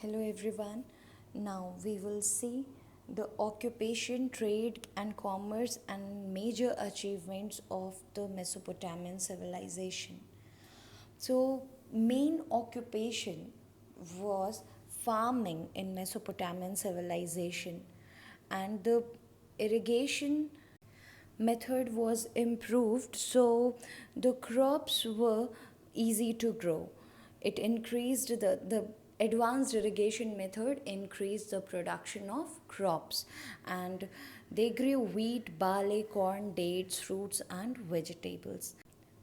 Hello everyone. Now we will see the occupation, trade, and commerce and major achievements of the Mesopotamian civilization. So, main occupation was farming in Mesopotamian civilization, and the irrigation method was improved so the crops were easy to grow. It increased the advanced irrigation method increased the production of crops, and they grew wheat, barley, corn, dates, fruits, and vegetables.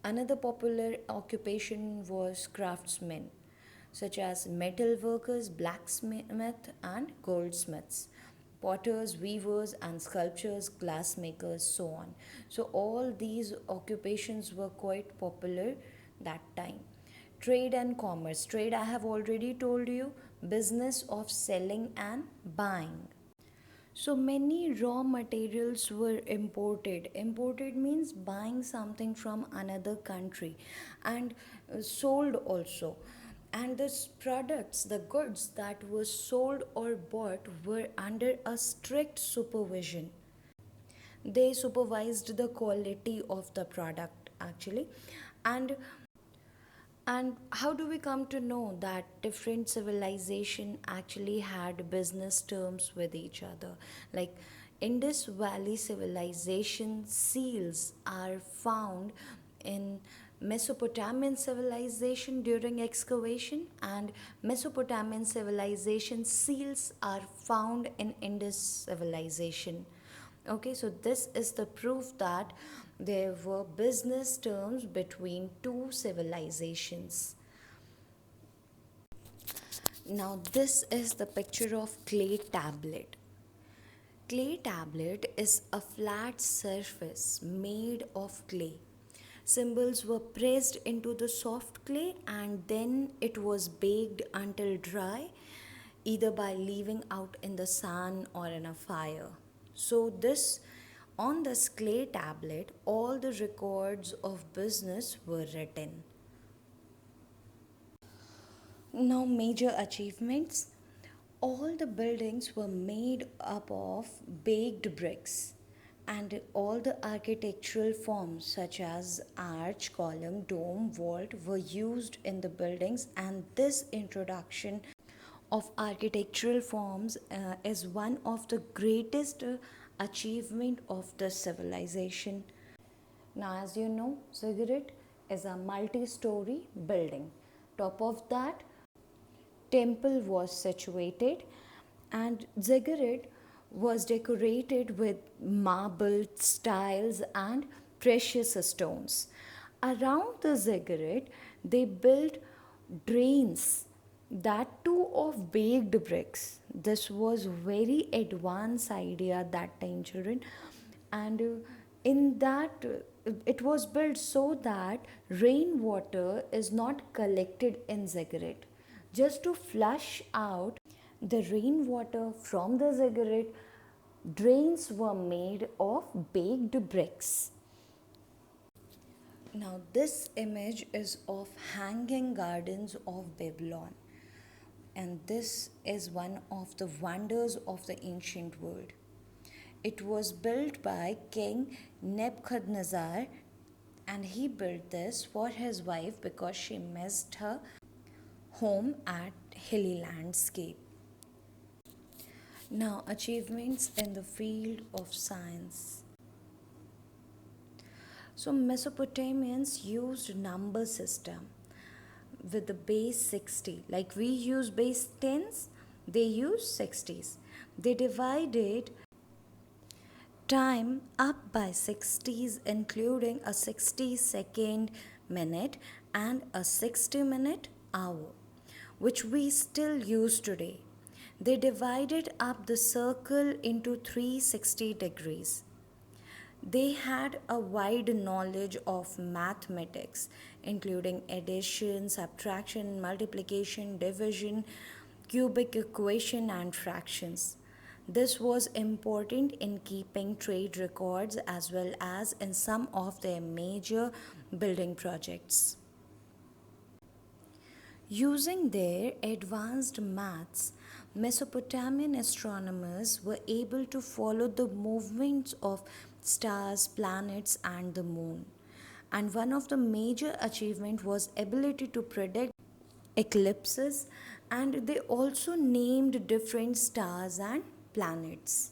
Another popular occupation was craftsmen, such as metal workers, blacksmith, and goldsmiths, potters, weavers, and sculptors, glassmakers, so on. So, all these occupations were quite popular that time. Trade and commerce. Trade, I have already told you, business of selling and buying. So many raw materials were imported. Imported means buying something from another country and sold also. And the products, the goods that were sold or bought were under a strict supervision. They supervised the quality of the product actually. And and how do we come to know that different civilization actually had business terms with each other? Like Indus Valley civilization seals are found in Mesopotamian civilization during excavation, and Mesopotamian civilization seals are found in Indus civilization. Okay, so this is the proof that there were business terms between two civilizations. Now, this is the picture of clay tablet. Clay tablet is a flat surface made of clay. Symbols were pressed into the soft clay and then it was baked until dry, either by leaving out in the sun or in a fire. So, this on this clay tablet, all the records of business were written. Now, major achievements. All the buildings were made up of baked bricks, and all the architectural forms such as arch, column, dome, vault were used in the buildings, and this introduction of architectural forms is one of the greatest achievement of the civilization. Now, as you know, ziggurat is a multi-story building. Top of that, temple was situated, and ziggurat was decorated with marble tiles and precious stones. Around the ziggurat, they built drains, that too of baked bricks. This was very advanced idea that time, children, and in that it was built so that rainwater is not collected in ziggurat. Just to flush out the rainwater from the ziggurat, drains were made of baked bricks. Now, this image is of Hanging Gardens of Babylon, and this is one of the wonders of the ancient world. It was built by King Nebuchadnezzar, and he built this for his wife because she missed her home at hilly landscape. Now, achievements in the field of science. So, Mesopotamians used number system with the base 60. Like we use base 10s, they use 60s. They divided time up by 60s, including a 60-second minute and a 60-minute hour, which we still use today. They divided up the circle into 360 degrees. They had a wide knowledge of mathematics, including addition, subtraction, multiplication, division, cubic equation, and fractions. This was important in keeping trade records as well as in some of their major building projects. Using their advanced maths, Mesopotamian astronomers were able to follow the movements of stars, planets, and the moon. And one of the major achievement was ability to predict eclipses, and they also named different stars and planets.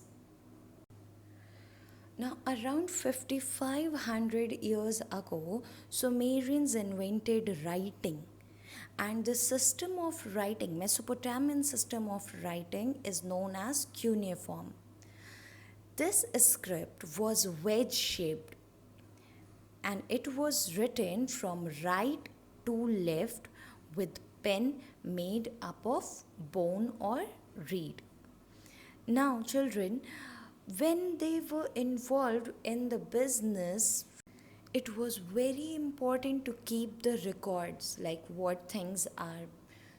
Now, around 5500 years ago, Sumerians invented writing. And the system of writing, Mesopotamian system of writing, is known as cuneiform. This script was wedge shaped and it was written from right to left with pen made up of bone or reed. Now, children, when they were involved in the business, it was very important to keep the records, like what things are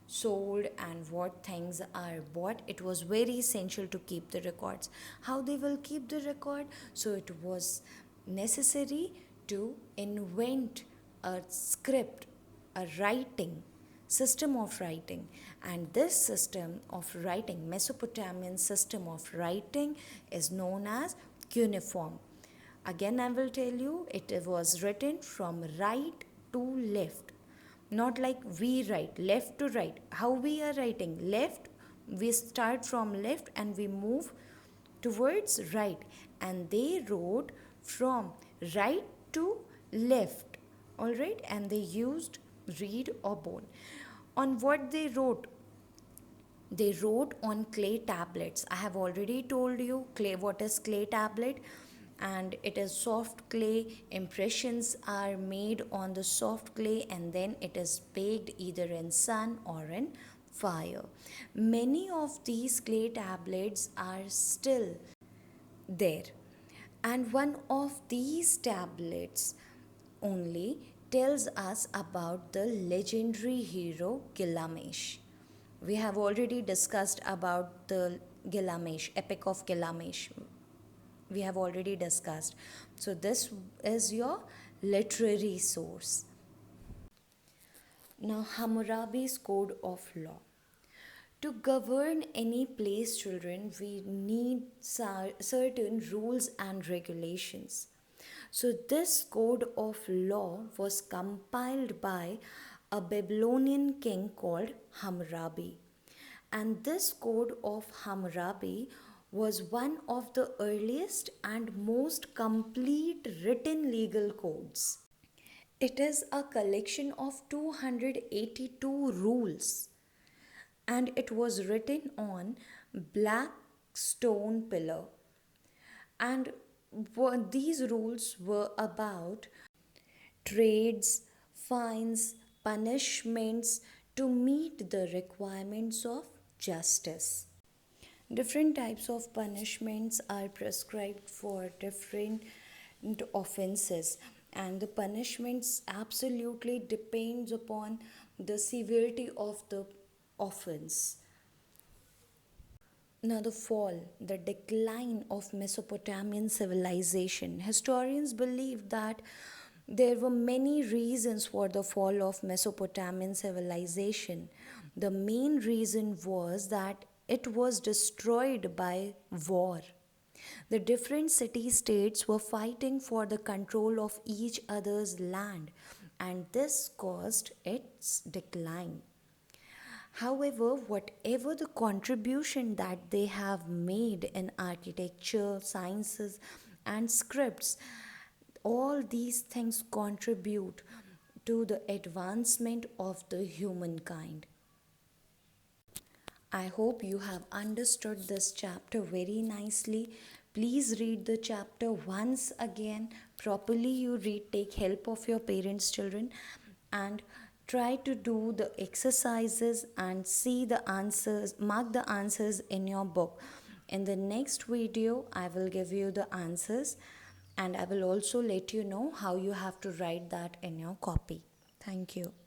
sold and what things are bought. It was very essential to keep the records. How they will keep the record? So it was necessary to invent a script, a writing system of writing. And this system of writing, Mesopotamian system of writing, is known as cuneiform. Again, I will tell you, it was written from right to left. Not like we write, left to right. How we are writing? Left, we start from left and we move towards right. And they wrote from right to left. Alright? And they used reed or bone. On what they wrote? They wrote on clay tablets. I have already told you clay, what is clay tablet, and it is soft clay. Impressions are made on the soft clay and then it is baked either in sun or in fire. Many of these clay tablets are still there, and one of these tablets only tells us about the legendary hero Gilgamesh. We have already discussed about the Gilgamesh, epic of Gilgamesh. We have already discussed. So this is your literary source. Now, Hammurabi's code of law. To govern any place, children, we need certain rules and regulations. So, this code of law was compiled by a Babylonian king called Hammurabi. And this code of Hammurabi was one of the earliest and most complete written legal codes. It is a collection of 282 rules, and it was written on black stone pillar. And these rules were about trades, fines, punishments to meet the requirements of justice. Different types of punishments are prescribed for different offenses, and the punishments absolutely depends upon the severity of the offense. Now, the fall, the decline of Mesopotamian civilization. Historians believe that there were many reasons for the fall of Mesopotamian civilization. The main reason was that it was destroyed by war. The different city states were fighting for the control of each other's land, and this caused its decline. However, whatever the contribution that they have made in architecture, sciences, and scripts, all these things contribute to the advancement of the humankind. I hope you have understood this chapter very nicely. Please read the chapter once again properly. You read, take help of your parents, children, and try to do the exercises and see the answers, mark the answers in your book. In the next video, I will give you the answers, and I will also let you know how you have to write that in your copy. Thank you.